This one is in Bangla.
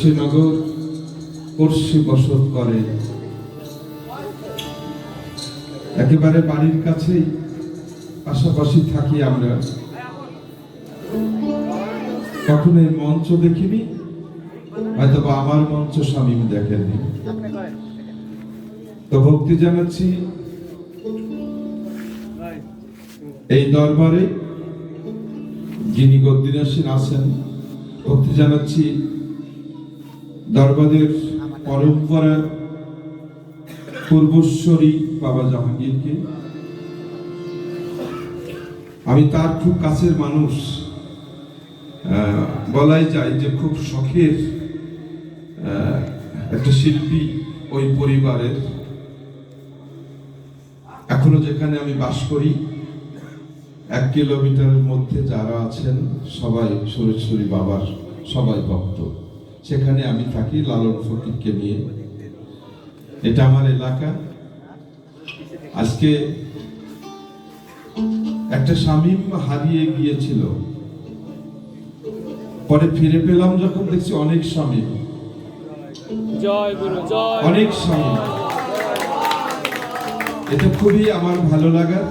কাশীনগর পড়শি বসত করে, একেবারে বাড়ির কাছেই পাশাপাশি থাকি আমরা। কখনো এই মঞ্চ দেখিনি, হয়তো বা আমার মঞ্চ শামীম দেখেননি। তো ভক্তি জানাচ্ছি এই দরবারে যিনি গদ্দিনাসীন আছেন। ভক্তি জানাচ্ছি দরবারের পরম্পরা পূর্বশ্বরী বাবা জাহাঙ্গীরকে। আমি তার খুব কাছের মানুষ, বলাই যায় যে খুব শখের একটা শিল্পী ওই পরিবারের। এখনো যেখানে আমি বাস করি 1 কিলোমিটারের মধ্যে যারা আছেন সবাই সুরেশ্বরী বাবার সবাই ভক্ত। সেখানে আমি থাকি লালন ফকিরকে নিয়ে। এটা আমার এলাকা। আজকে একটা শামীম হারিয়ে গিয়েছিল, পরে ফিরে পেলাম যখন দেখছি অনেক শামীম, জয় গুরু জয়, অনেক শামীম। এটা খুবই আমার ভালো লাগা।